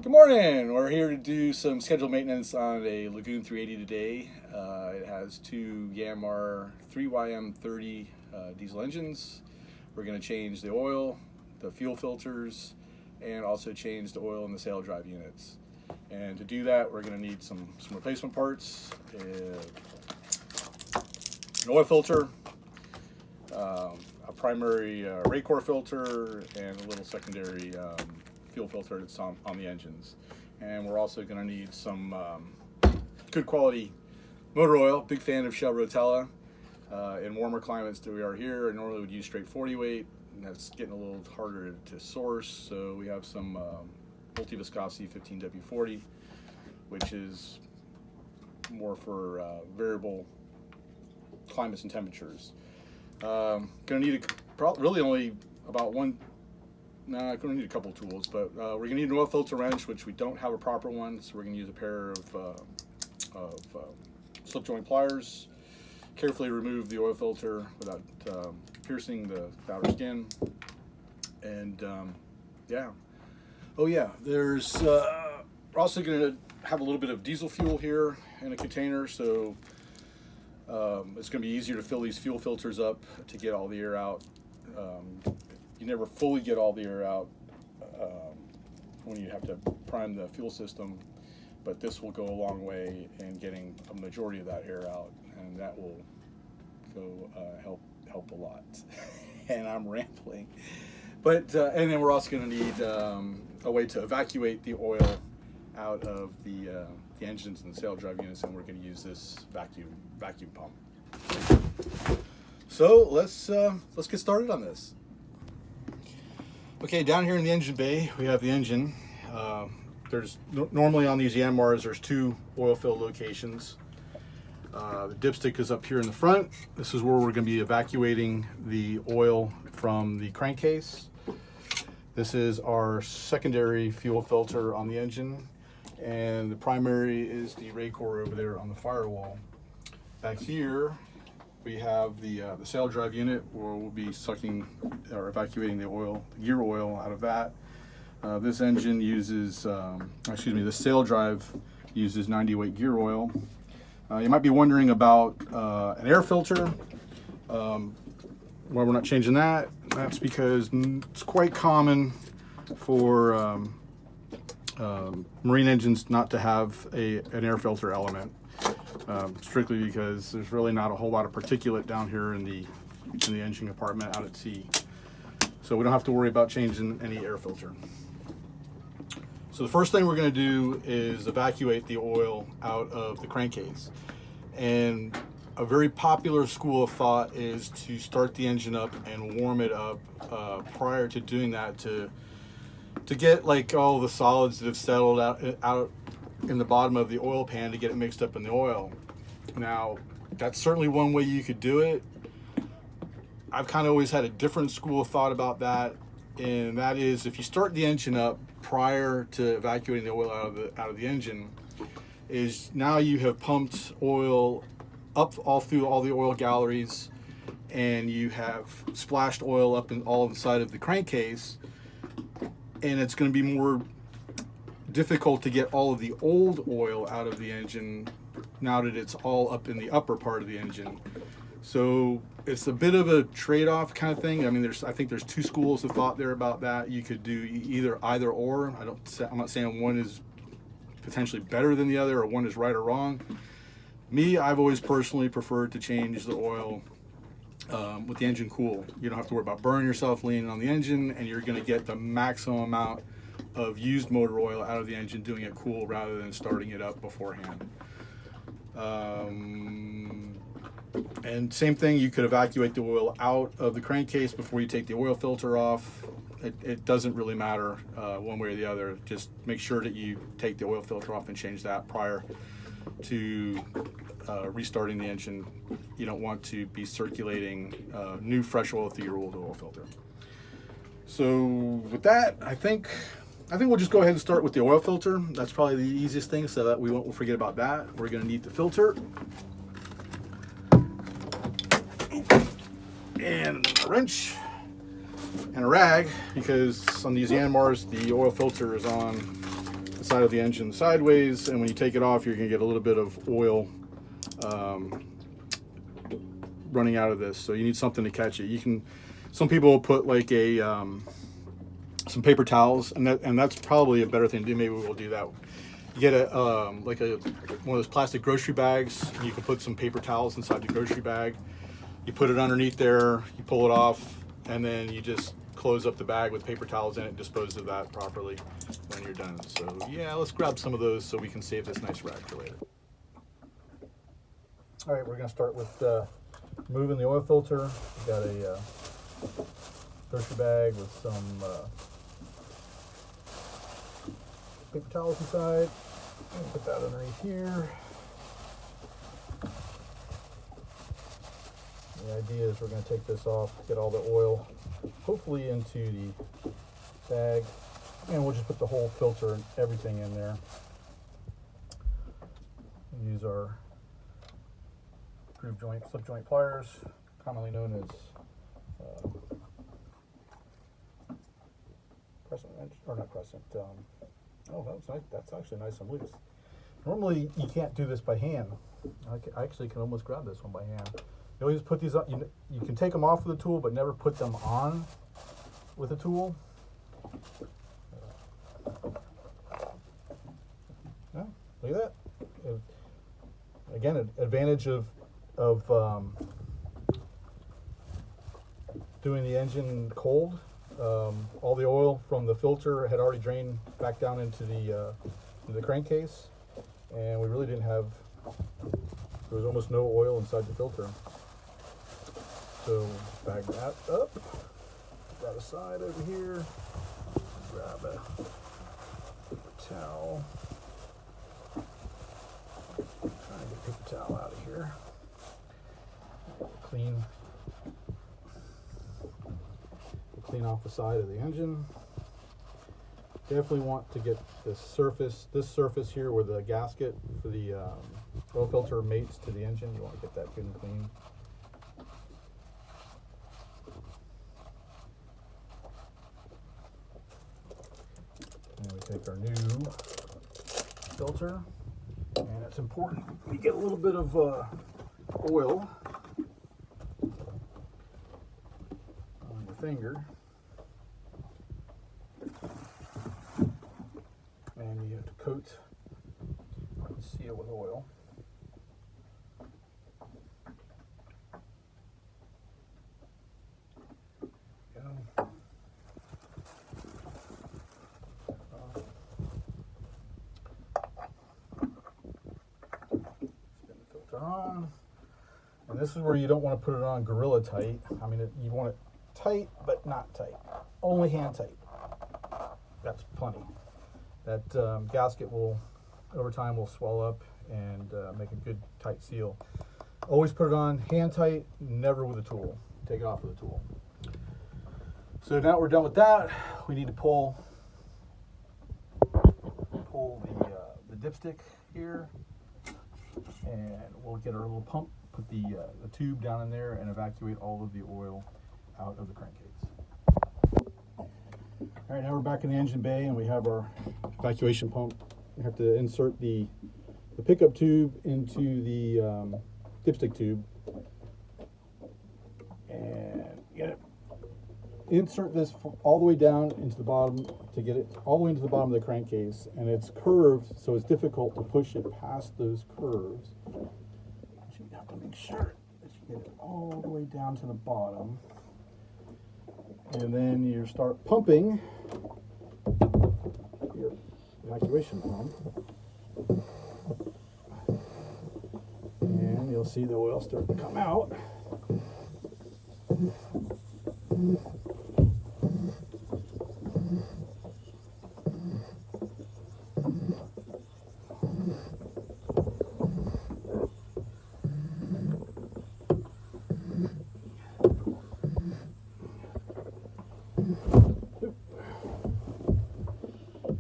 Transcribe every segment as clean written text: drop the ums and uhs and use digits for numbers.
Good morning. We're here to do some scheduled maintenance on a Lagoon 380 today. It has two Yanmar 3YM30 diesel engines. We're going to change the oil, the fuel filters, and also change the oil in the saildrive units. And to do that, we're going to need some replacement parts, an oil filter, a primary rate core filter, and a little secondary fuel filter that's on the engines. And we're also going to need some good quality motor oil. Big fan of Shell Rotella. In warmer climates that we are here, I normally would use straight 40 weight, and that's getting a little harder to source. So we have some multi-viscosity 15W40, which is more for variable climates and temperatures. Going to need really only about one. No, I'm going to need a couple tools, but we're going to need an oil filter wrench, which we don't have a proper one, so we're going to use a pair of slip joint pliers. Carefully remove the oil filter without piercing the outer skin. And yeah. Oh yeah, we're also going to have a little bit of diesel fuel here in a container, so it's going to be easier to fill these fuel filters up to get all the air out. You never fully get all the air out when you have to prime the fuel system, but this will go a long way in getting a majority of that air out, and that will go help a lot. And I'm rambling, but and then we're also going to need a way to evacuate the oil out of the engines and the saildrive units, and we're going to use this vacuum pump. So let's get started on this. Okay, down here in the engine bay, we have the engine. There's normally on these Yanmars, there's two oil fill locations. The dipstick is up here in the front. This is where we're going to be evacuating the oil from the crankcase. This is our secondary fuel filter on the engine, and the primary is the rate core over there on the firewall. Back here, we have the saildrive unit, where we'll be sucking or evacuating the oil, the gear oil out of that. This engine uses, the saildrive uses 90 weight gear oil. You might be wondering about an air filter. Why we're not changing that? That's because it's quite common for marine engines not to have an air filter element. Strictly because there's really not a whole lot of particulate down here in the engine compartment out at sea. So we don't have to worry about changing any air filter. So the first thing we're going to do is evacuate the oil out of the crankcase. And a very popular school of thought is to start the engine up and warm it up prior to doing that to get like all the solids that have settled out in the bottom of the oil pan to get it mixed up in the oil. Now, that's certainly one way you could do it. I've kind of always had a different school of thought about that, and that is if you start the engine up prior to evacuating the oil out of the engine, is now you have pumped oil up all through all the oil galleries, and you have splashed oil up in all inside of the crankcase, and it's going to be more difficult to get all of the old oil out of the engine now that it's all up in the upper part of the engine. So it's a bit of a trade-off kind of thing. I mean, I think there's two schools of thought there about that. You could do either or. I'm not saying one is potentially better than the other or one is right or wrong. Me, I've always personally preferred to change the oil with the engine cool. You don't have to worry about burning yourself leaning on the engine, and you're going to get the maximum amount of used motor oil out of the engine doing it cool rather than starting it up beforehand. And same thing, you could evacuate the oil out of the crankcase before you take the oil filter off. It doesn't really matter one way or the other. Just make sure that you take the oil filter off and change that prior to restarting the engine. You don't want to be circulating new fresh oil through your old oil filter. So with that, I think we'll just go ahead and start with the oil filter. That's probably the easiest thing, so that we won't forget about that. We're going to need the filter and a wrench and a rag, because on these Yanmars the oil filter is on the side of the engine sideways, and when you take it off, you're going to get a little bit of oil running out of this. So you need something to catch it. You can, some people will put like a some paper towels, and that's probably a better thing to do. Maybe we'll do that. You get a like one of those plastic grocery bags, and you can put some paper towels inside the grocery bag. You put it underneath there, you pull it off, and then you just close up the bag with paper towels in it and dispose of that properly when you're done. So yeah, let's grab some of those so we can save this nice rack for later. All right, we're gonna start with moving the oil filter. We've got a grocery bag with some paper towels inside. Put that underneath here. The idea is we're going to take this off, get all the oil hopefully into the bag, and we'll just put the whole filter and everything in there. Use our groove joint, slip joint pliers, commonly known as crescent wrench, or not crescent. Oh, that's nice. That's actually nice and loose. Normally, you can't do this by hand. I actually can almost grab this one by hand. You always put these up. You can take them off with a tool, but never put them on with a tool. Yeah, look at that. Again, an advantage of doing the engine cold. All the oil from the filter had already drained back down into the crankcase, and we really didn't have. There was almost no oil inside the filter. So bag that up, put that aside over here, grab a paper towel, try and get a paper towel out of here, clean off the side of the engine. Definitely want to get this surface here where the gasket for the oil filter mates to the engine. You want to get that good and clean. And we take our new filter, and it's important we get a little bit of oil on the finger, and you have to coat and seal with oil. On, and this is where you don't want to put it on gorilla tight. I mean, you want it tight, but not tight. Only hand tight. That's plenty. That gasket will, over time, will swell up and make a good tight seal. Always put it on hand tight, never with a tool. Take it off with a tool. So now we're done with that. We need to pull the dipstick here. And we'll get our little pump, put the tube down in there, and evacuate all of the oil out of the crankcase. All right, now we're back in the engine bay, and we have our evacuation pump. We have to insert the pickup tube into the dipstick tube, and get it. Insert this all the way down into the bottom to get it all the way into the bottom of the crankcase, and it's curved, so it's difficult to push it past those curves. You have to make sure that you get it all the way down to the bottom, and then you start pumping your evacuation pump, and you'll see the oil start to come out.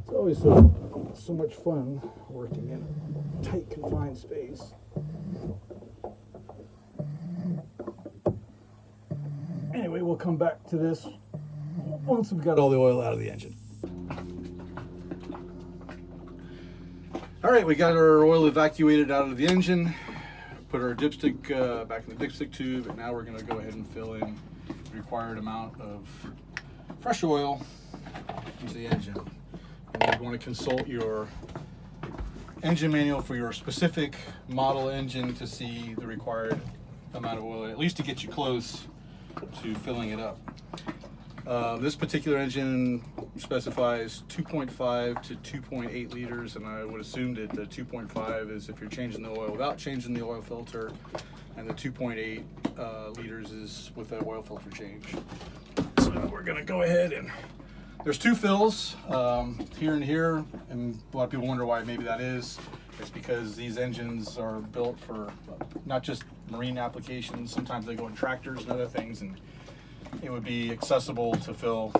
It's always so much fun working in a tight, confined space. Anyway, we'll come back to this once we've got all the oil out of the engine. All right, we got our oil evacuated out of the engine, put our dipstick back in the dipstick tube, and now we're going to go ahead and fill in the required amount of fresh oil into the engine. And you want to consult your engine manual for your specific model engine to see the required amount of oil, at least to get you close to filling it up. This particular engine specifies 2.5 to 2.8 liters, and I would assume that the 2.5 is if you're changing the oil without changing the oil filter, and the 2.8 liters is with the oil filter change. So we're going to go ahead and there's two fills here and here, and a lot of people wonder why maybe that is. It's because these engines are built for not just marine applications. Sometimes they go in tractors and other things, and it would be accessible to fill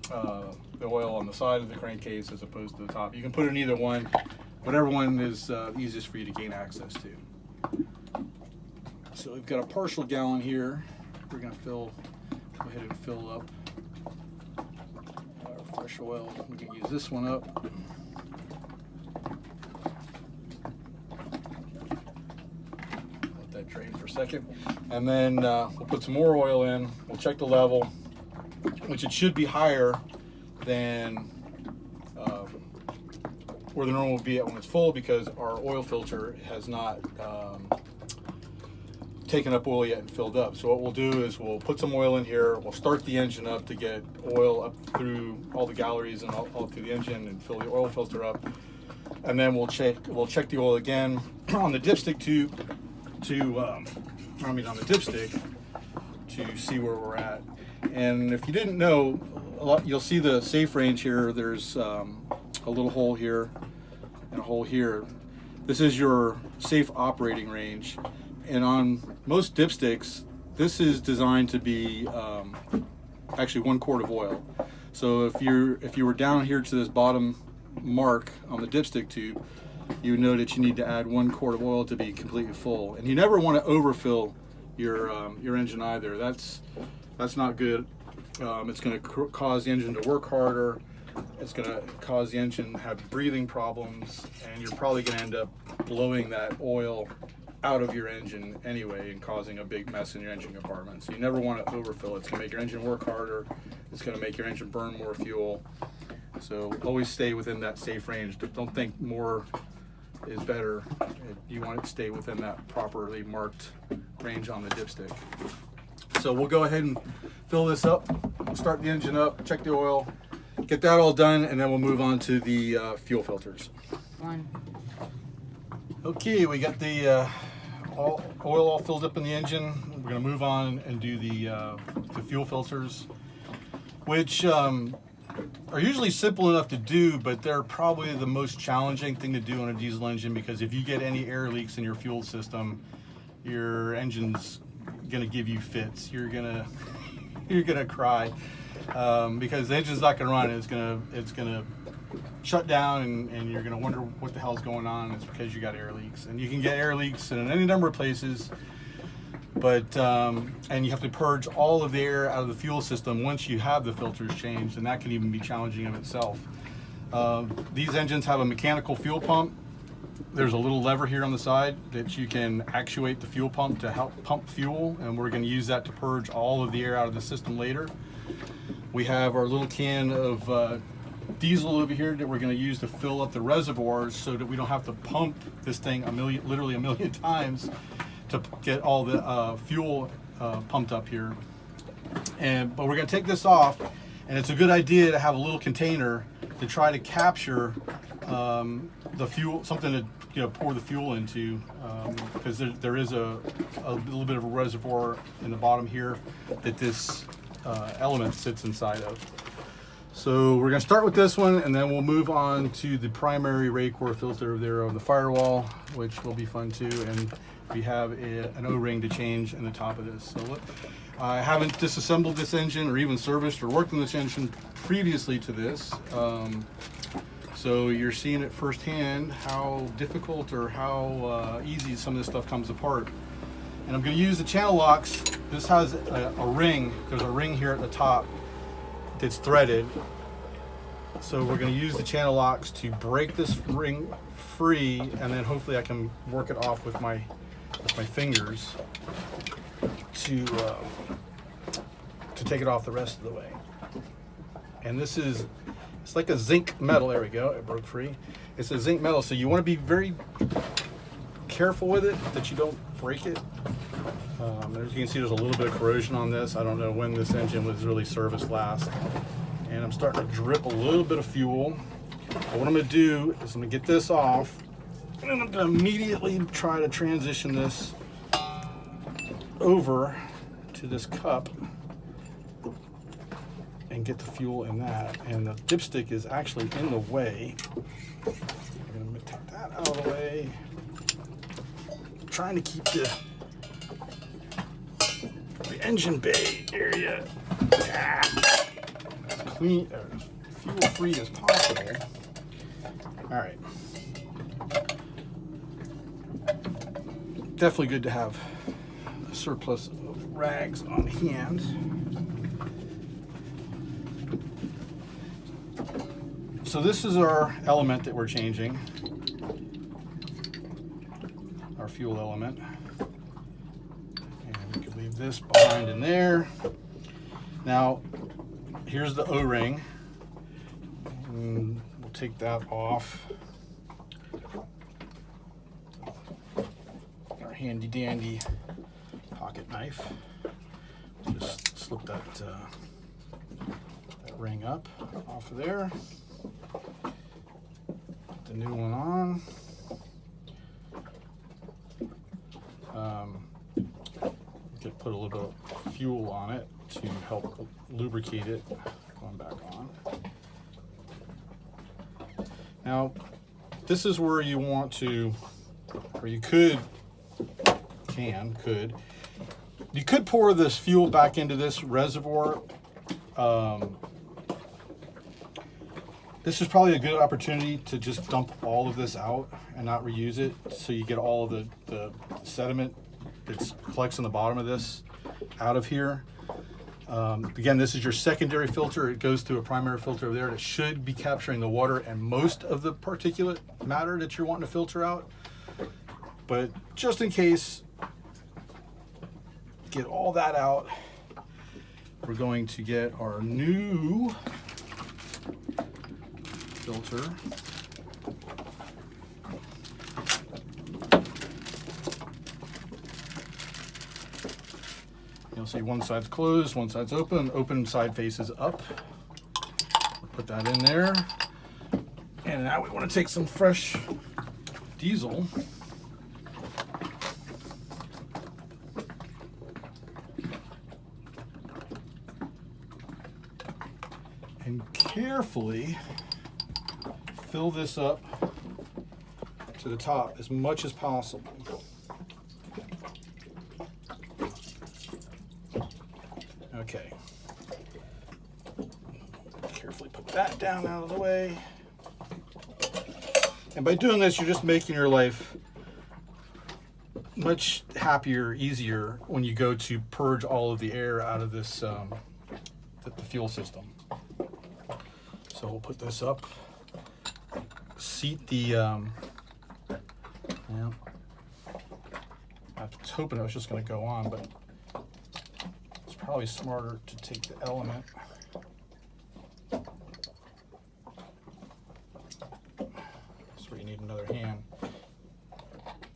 the oil on the side of the crankcase as opposed to the top. You can put it in either one, whatever one is easiest for you to gain access to. So we've got a partial gallon here. We're going to go ahead and fill up our fresh oil. We can use this one up. Drain for a second, and then we'll put some more oil in. We'll check the level, which it should be higher than where the normal will be at when it's full, because our oil filter has not taken up oil yet and filled up. So what we'll do is we'll put some oil in here. We'll start the engine up to get oil up through all the galleries and all through the engine and fill the oil filter up, and then we'll check the oil again on the dipstick tube on the dipstick to see where we're at. And if you didn't know, you'll see the safe range here. There's a little hole here and a hole here. This is your safe operating range, and on most dipsticks this is designed to be actually 1 quart of oil. So if you were down here to this bottom mark on the dipstick tube, you would know that you need to add 1 quart of oil to be completely full. And you never want to overfill your engine either. That's not good. It's going to cause the engine to work harder. It's going to cause the engine to have breathing problems, and you're probably going to end up blowing that oil out of your engine anyway and causing a big mess in your engine compartment. So you never want to overfill it. It's going to make your engine work harder. It's going to make your engine burn more fuel. So always stay within that safe range. Don't think more is better. You want it to stay within that properly marked range on the dipstick. So we'll go ahead and fill this up, start the engine up, check the oil, get that all done, and then we'll move on to the fuel filters. Okay, we got the oil all filled up in the engine. We're going to move on and do the fuel filters, which are usually simple enough to do, but they're probably the most challenging thing to do on a diesel engine, because if you get any air leaks in your fuel system, your engine's gonna give you fits. You're gonna cry because the engine's not gonna run. It's gonna shut down, and you're gonna wonder what the hell's going on. It's because you got air leaks, and you can get air leaks in any number of places. But and you have to purge all of the air out of the fuel system once you have the filters changed, and that can even be challenging in itself. These engines have a mechanical fuel pump. There's a little lever here on the side that you can actuate the fuel pump to help pump fuel, and we're going to use that to purge all of the air out of the system later. We have our little can of diesel over here that we're going to use to fill up the reservoirs, so that we don't have to pump this thing literally a million times to get all the fuel pumped up here. But we're going to take this off, and it's a good idea to have a little container to try to capture the fuel, something to pour the fuel into, because there is a little bit of a reservoir in the bottom here that this element sits inside of. So we're going to start with this one, and then we'll move on to the primary Raycor filter there on the firewall, which will be fun too. And we have an O-ring to change in the top of this. So I haven't disassembled this engine or even serviced or worked on this engine previously to this. So you're seeing it firsthand how difficult or how easy some of this stuff comes apart. And I'm going to use the channel locks. This has a ring. There's a ring here at the top that's threaded. So we're going to use the channel locks to break this ring free, and then hopefully I can work it off with my fingers to take it off the rest of the way. And this is, it's like a zinc metal. There we go, it broke free. It's a zinc metal, so you want to be very careful with it that you don't break it. As you can see, there's a little bit of corrosion on this. I don't know when this engine was really serviced last. And I'm starting to drip a little bit of fuel. But what I'm going to do is I'm going to get this off, and I'm going to immediately try to transition this over to this cup and get the fuel in that. And the dipstick is actually in the way. I'm going to take that out of the way. I'm trying to keep the engine bay area as clean, as fuel free as possible. All right. Definitely good to have a surplus of rags on hand. So this is our element that we're changing, our fuel element. And we could leave this behind in there. Now, here's the O-ring. We'll take that off. Our handy dandy pocket knife. Just slip that ring up off of there. Put the new one on. Could put a little bit of fuel on it to help lubricate it. Going back on. Now, this is where you want to, or you could pour this fuel back into this reservoir. This is probably a good opportunity to just dump all of this out and not reuse it, so you get all of the sediment that collects on the bottom of this out of here. Again, this is your secondary filter. It goes through a primary filter over there, and it should be capturing the water and most of the particulate matter that you're wanting to filter out. But just in case, get all that out. We're going to get our new filter. You'll see one side's closed, one side's open. Open side faces up. We'll put that in there. And now we want to take some fresh diesel. And carefully fill this up to the top as much as possible. Okay. Carefully put that down out of the way. And by doing this, you're just making your life much happier, easier when you go to purge all of the air out of this the fuel system. So we'll put this up. Seat the I was hoping it was just going to go on, but it's probably smarter to take the element. That's where you need another hand.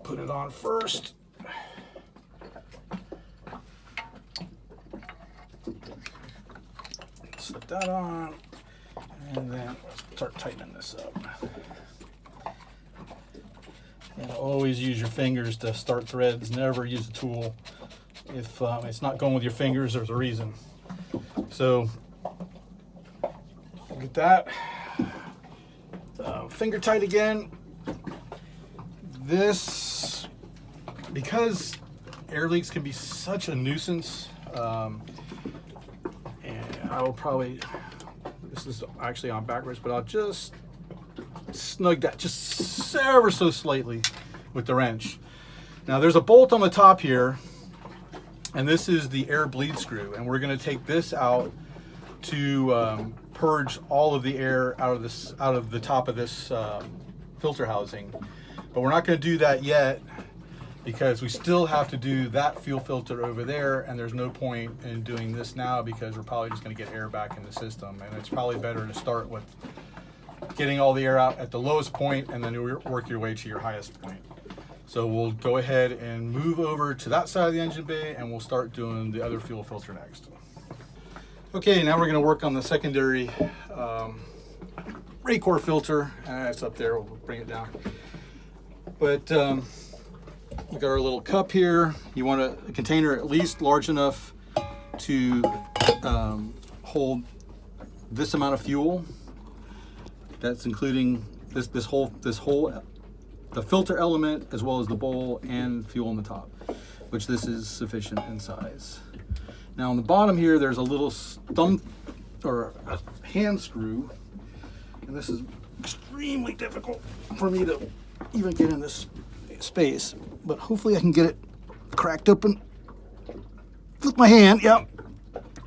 Put it on first. Slip that on, and then start tightening this up. And always use your fingers to start threads. Never use a tool. If it's not going with your fingers, there's a reason. So get that finger tight again. This, because air leaks can be such a nuisance, and I will probably, this is actually on backwards, but I'll just snug that just ever so slightly with the wrench. Now there's a bolt on the top here, and this is the air bleed screw, and we're going to take this out to purge all of the air out of the top of this filter housing. But we're not going to do that yet because we still have to do that fuel filter over there, and there's no point in doing this now because we're probably just going to get air back in the system. And it's probably better to start with getting all the air out at the lowest point and then work your way to your highest point. So we'll go ahead and move over to that side of the engine bay, and we'll start doing the other fuel filter next. Okay, now we're going to work on the secondary Raycor filter. It's up there, we'll bring it down. But we got our little cup here. You want a container at least large enough to hold this amount of fuel. That's including this whole the filter element as well as the bowl and fuel on the top, which this is sufficient in size. Now on the bottom here, there's a little thumb or a hand screw, and this is extremely difficult for me to even get in this space, but hopefully I can get it cracked open with my hand. Yep,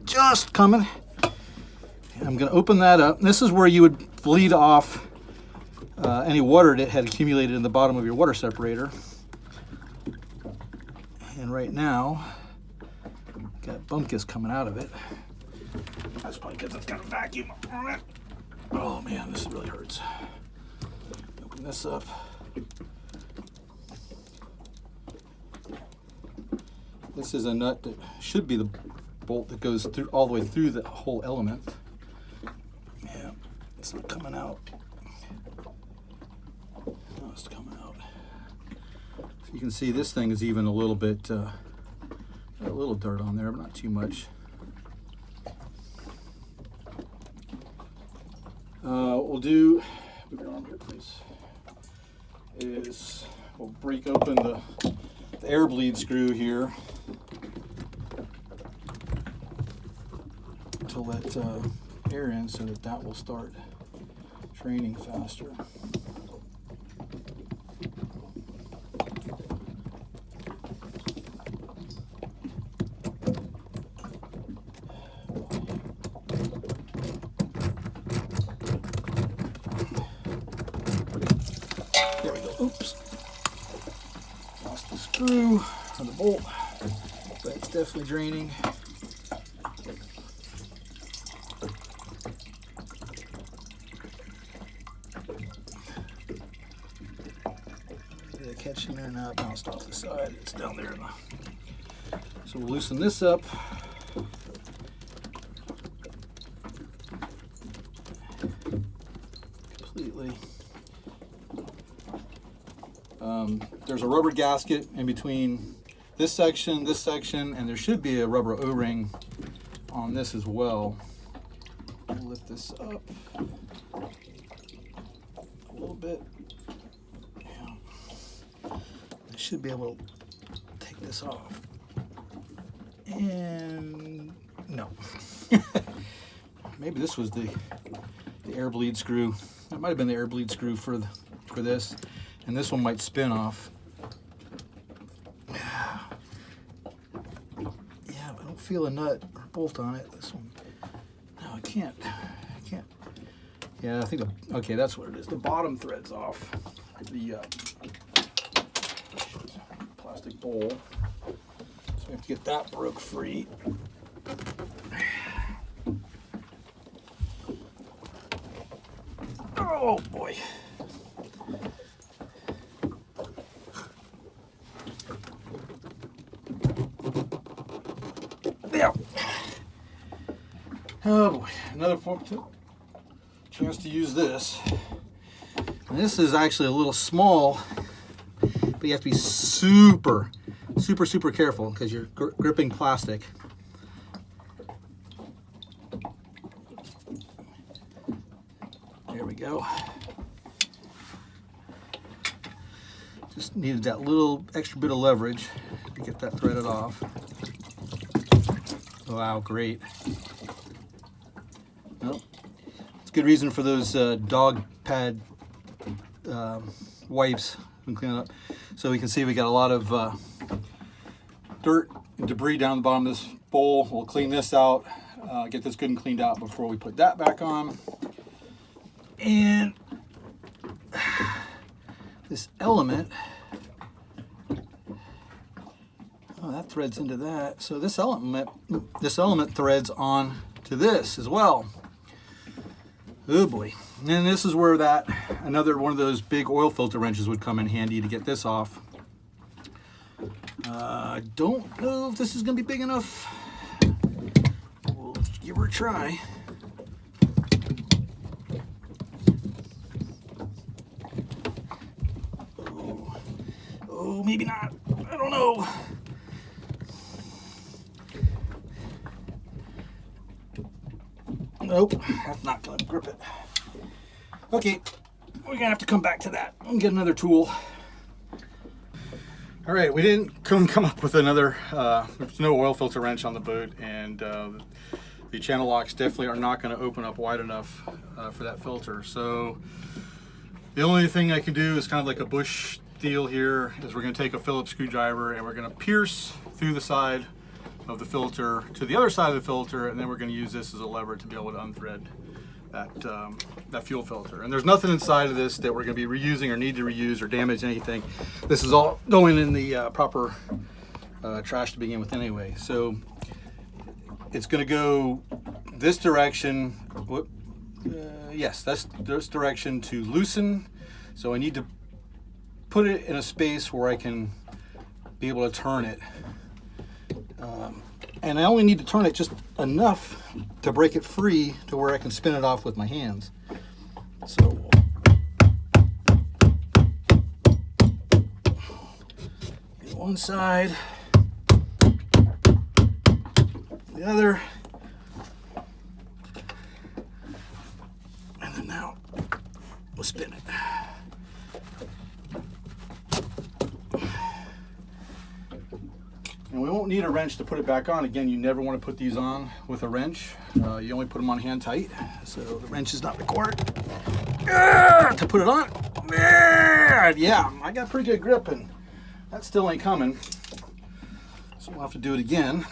just coming. And I'm going to open that up. And this is where you would bleed off any water that had accumulated in the bottom of your water separator. And right now, got bumpkus coming out of it. That's probably because it's got a vacuum on it. Oh man, this really hurts. Open this up. This is a nut that should be the bolt that goes through all the way through the whole element. Yeah, it's not coming out. No, it's coming out. So you can see this thing is even a little bit, got a little dirt on there, but not too much. What we'll do, move your arm here please, is we'll break open the air bleed screw here to let air in so that will start draining faster. There we go. Oops. Lost the screw or the bolt, but it's definitely draining. Catching there now, bounced off the side. It's down there. So we'll loosen this up. Completely. There's a rubber gasket in between this section, and there should be a rubber O-ring on this as well. We'll lift this up a little bit. Should be able to take this off. And no. Maybe this was the air bleed screw. That might have been the air bleed screw for this, and this one might spin off. Yeah, but I don't feel a nut or bolt on it. This one. No, I can't. Yeah, I think okay, that's what it is. The bottom thread's off. The plastic bowl. So we have to get that broke free. Oh boy. There. Oh boy, another chance to use this. And this is actually a little small, but you have to be super careful because you're gripping plastic. There we go. Just needed that little extra bit of leverage to get that threaded off. Wow, great. Well, it's a good reason for those dog pad wipes and clean it up. So we can see we got a lot of dirt and debris down the bottom of this bowl. We'll clean this out. Get this good and cleaned out before we put that back on. And this element, oh, that threads into that. So this element threads on to this as well. Oh boy. And this is where that another one of those big oil filter wrenches would come in handy to get this off. I don't know if this is going to be big enough. We'll give her a try. Oh, maybe not. I don't know. Nope, that's not going to grip it. Okay, we're going to have to come back to that and get another tool. All right, we didn't come up with another, there's no oil filter wrench on the boat, and the channel locks definitely are not going to open up wide enough for that filter. So the only thing I can do is kind of like a bush deal here, is we're going to take a Phillips screwdriver and we're going to pierce through the side of the filter to the other side of the filter, and then we're going to use this as a lever to be able to unthread that fuel filter. And there's nothing inside of this that we're going to be reusing or need to reuse or damage anything. This is all going in the proper trash to begin with anyway. So it's going to go this direction. Yes, that's this direction to loosen. So I need to put it in a space where I can be able to turn it. And I only need to turn it just enough to break it free to where I can spin it off with my hands. So get one side, the other, and then now we'll spin it. And we won't need a wrench to put it back on. Again, you never want to put these on with a wrench. You only put them on hand tight, so the wrench is not required to put it on. Yeah, I got pretty good grip, and that still ain't coming. So we'll have to do it again.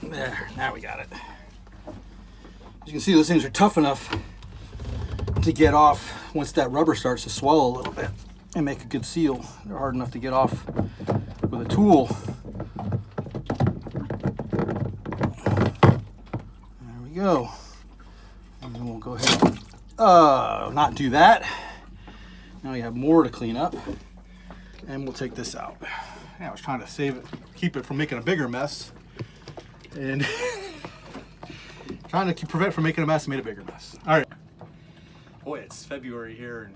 There, now we got it. As you can see, those things are tough enough to get off once that rubber starts to swell a little bit and make a good seal. They're hard enough to get off with a tool. There we go. And then we'll go ahead and not do that. Now we have more to clean up, and we'll take this out. Yeah, I was trying to save it, keep it from making a bigger mess. And trying to prevent from making a mess, made a bigger mess. All right. Boy, it's February here in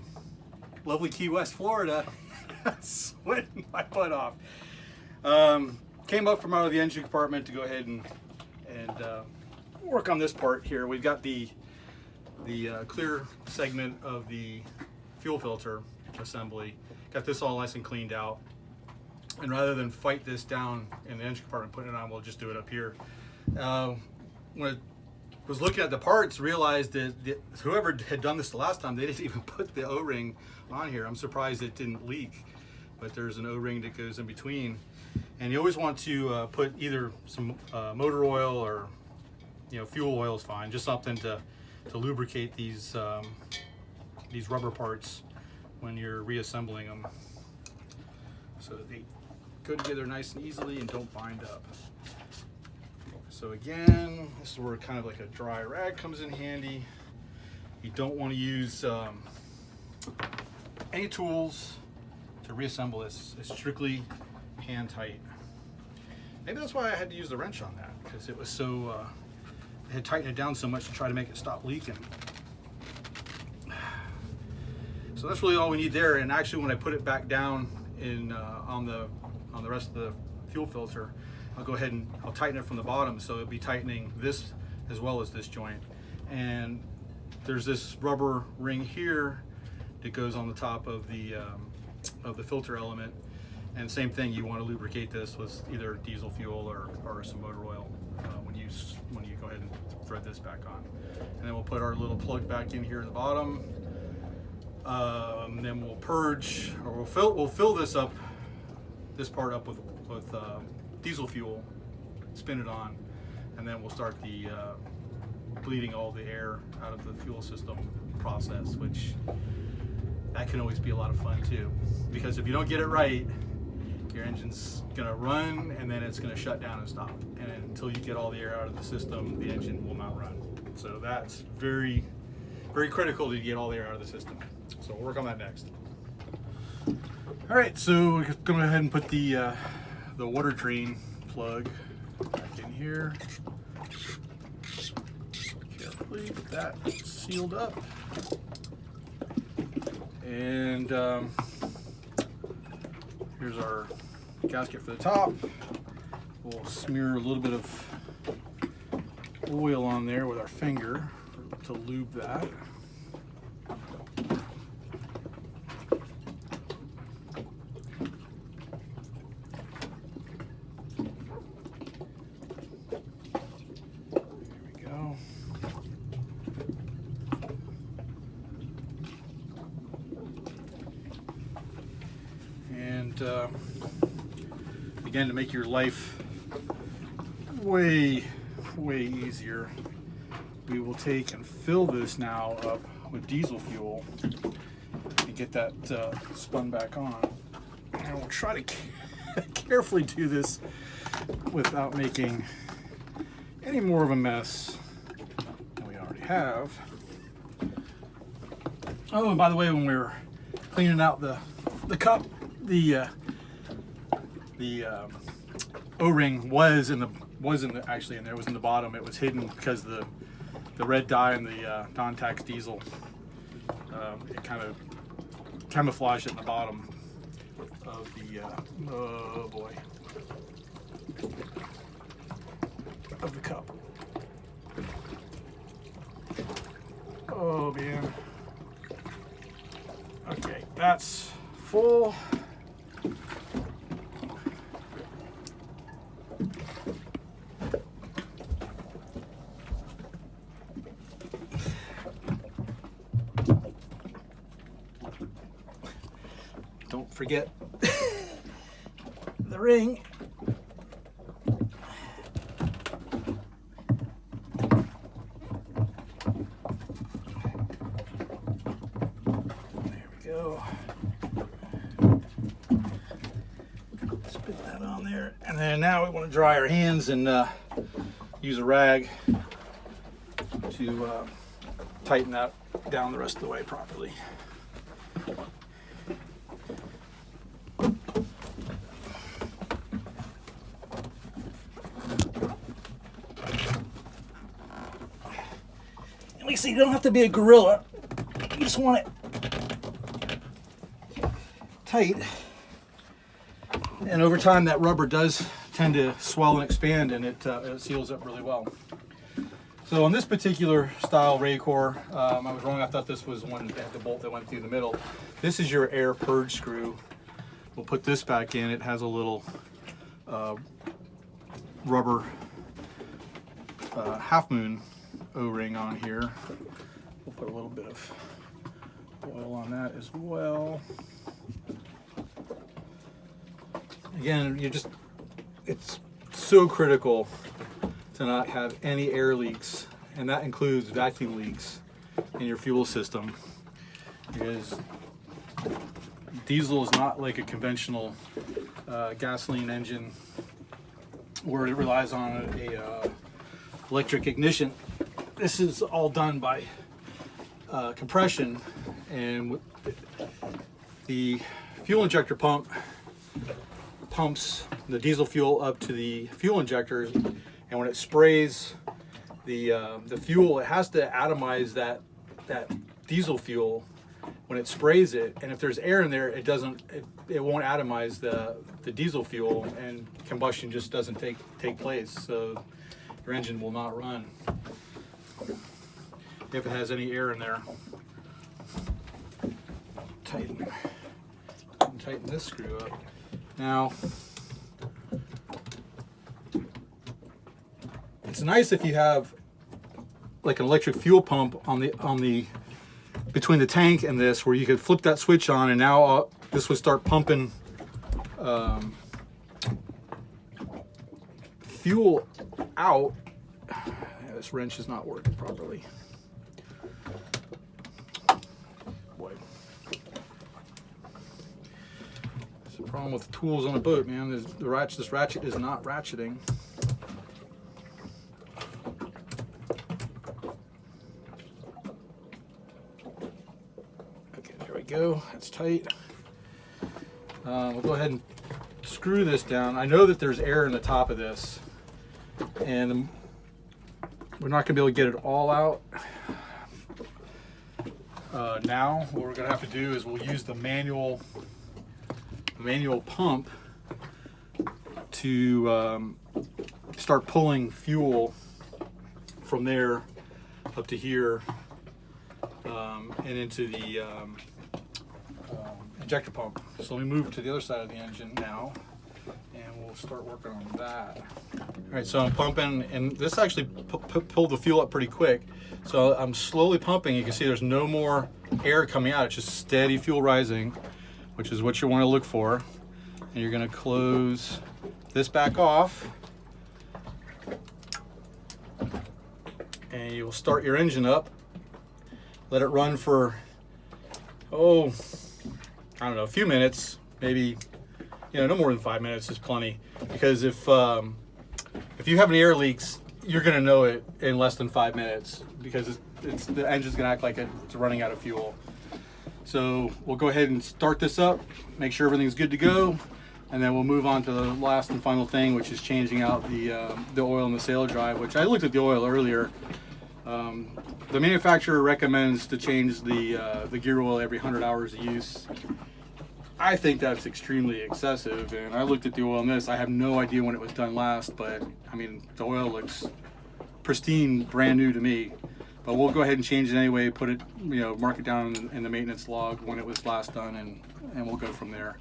lovely Key West, Florida. Sweating my butt off. Came up from out of the engine compartment to go ahead and work on this part here. We've got the clear segment of the fuel filter assembly. Got this all nice and cleaned out. And rather than fight this down in the engine compartment, putting it on, we'll just do it up here. When I was looking at the parts, realized that whoever had done this the last time, they didn't even put the O-ring on here. I'm surprised it didn't leak, but there's an O-ring that goes in between. And you always want to put either some motor oil or fuel oil is fine, just something to lubricate these rubber parts when you're reassembling them, so that they go together nice and easily and don't bind up. So again, this is where kind of like a dry rag comes in handy. You don't want to use any tools to reassemble this. It's strictly hand tight. Maybe that's why I had to use the wrench on that, because it was so, I had tightened it down so much to try to make it stop leaking. So that's really all we need there. And actually, when I put it back down in on the rest of the fuel filter, I'll go ahead and I'll tighten it from the bottom, so it'll be tightening this as well as this joint. And there's this rubber ring here that goes on the top of the filter element. And same thing, you want to lubricate this with either diesel fuel or some motor oil when you go ahead and thread this back on. And then we'll put our little plug back in here at the bottom. Then we'll purge, or we'll fill this part up with diesel fuel, spin it on, and then we'll start the bleeding all the air out of the fuel system process, which that can always be a lot of fun too, because if you don't get it right, your engine's gonna run and then it's gonna shut down and stop, and until you get all the air out of the system, the engine will not run. So that's very, very critical to get all the air out of the system. So we'll work on that next. All right, so we're gonna go ahead and put the water drain plug back in here. Carefully get that sealed up. And here's our gasket for the top. We'll smear a little bit of oil on there with our finger to lube that. Again, to make your life way easier, we will take and fill this now up with diesel fuel and get that spun back on. And we'll try to carefully do this without making any more of a mess than we already have. Oh, and by the way, when we were cleaning out the cup, the O-ring was in the actually in there. It was in the bottom. It was hidden because the red dye and the non-tax diesel it kind of camouflaged it in the bottom of the oh boy, of the cup. Oh man. Okay, that's full. Don't forget the ring. There we go. Spit that on there. And then now we want to dry our hands and use a rag to tighten that down the rest of the way properly. At least you don't have to be a gorilla. You just want it tight. And over time, that rubber does tend to swell and expand, and it seals up really well. So on this particular style Raycor, I was wrong. I thought this was one that had the bolt that went through the middle. This is your air purge screw. We'll put this back in. It has a little rubber half moon O-ring on here. We'll put a little bit of oil on that as well. Again, it's so critical to not have any air leaks, and that includes vacuum leaks in your fuel system, because diesel is not like a conventional gasoline engine where it relies on a electric ignition. This is all done by compression, and the fuel injector pump pumps the diesel fuel up to the fuel injectors, and when it sprays the fuel, it has to atomize that diesel fuel when it sprays it, and if there's air in there, it won't atomize the diesel fuel, and combustion just doesn't take place, so your engine will not run. if it has any air in there. Tighten this screw up. Now, it's nice if you have like an electric fuel pump on the between the tank and this, where you could flip that switch on, and now this would start pumping fuel out. Yeah, this wrench is not working properly. Boy, it's the problem with the tools on a boat, man. This ratchet is not ratcheting. Okay, there we go. That's tight. We'll go ahead and screw this down. I know that there's air in the top of this, and we're not going to be able to get it all out now. What we're going to have to do is we'll use the manual pump to start pulling fuel from there up to here and into the injector pump. So let me move to the other side of the engine now, and we'll start working on that. All right, so I'm pumping, and this actually pulled the fuel up pretty quick. So I'm slowly pumping. You can see there's no more air coming out. It's just steady fuel rising, which is what you want to look for. And you're going to close this back off, and you'll start your engine up. Let it run for, I don't know, a few minutes, maybe, no more than 5 minutes is plenty. Because if you have any air leaks, you're gonna know it in less than 5 minutes, because the engine's gonna act like it's running out of fuel. So we'll go ahead and start this up, make sure everything's good to go, and then we'll move on to the last and final thing, which is changing out the oil in the sail drive, which I looked at the oil earlier. The manufacturer recommends to change the gear oil every 100 hours of use. I think that's extremely excessive, and I looked at the oil in this. I have no idea when it was done last, but I mean, the oil looks pristine, brand new to me. But we'll go ahead and change it anyway, put it, mark it down in the maintenance log when it was last done, and we'll go from there.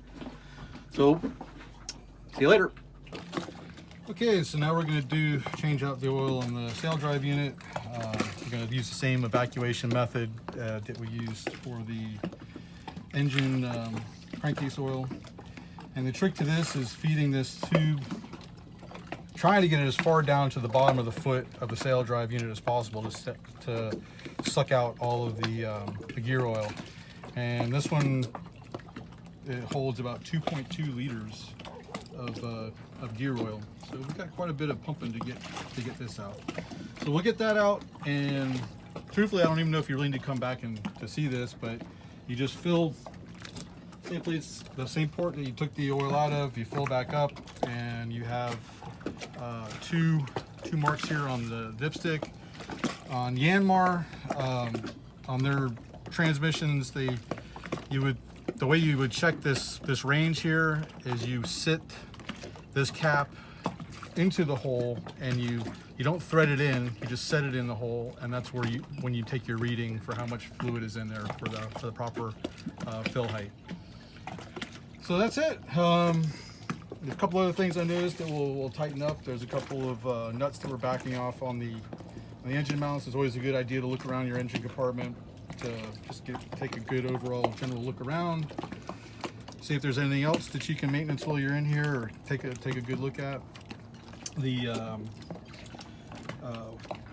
So, see you later. Okay, so now we're going to change out the oil in the sail drive unit. We're going to use the same evacuation method that we used for the engine crankcase oil. And the trick to this is feeding this tube, trying to get it as far down to the bottom of the foot of the sail drive unit as possible to suck out all of the gear oil. And this one, it holds about 2.2 liters of gear oil. So we've got quite a bit of pumping to get this out. So we'll get that out, and truthfully, I don't even know if you really need to come back and to see this, but you just fill, simply it's the same port that you took the oil out of, you fill back up, and you have two marks here on the dipstick. On Yanmar, on their transmissions, the way you would check this range here is you sit this cap into the hole, and you don't thread it in, you just set it in the hole, and that's where when you take your reading for how much fluid is in there for the proper fill height. So that's it. There's a couple other things I noticed that we'll tighten up. There's a couple of nuts that we're backing off on the engine mounts. It's always a good idea to look around your engine compartment to just take a good overall general look around. See if there's anything else that you can maintenance while you're in here, or take a good look at. The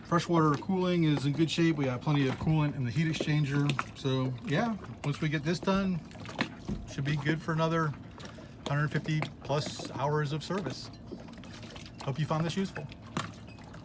freshwater cooling is in good shape. We have plenty of coolant in the heat exchanger. So yeah, once we get this done, should be good for another 150 plus hours of service. Hope you found this useful.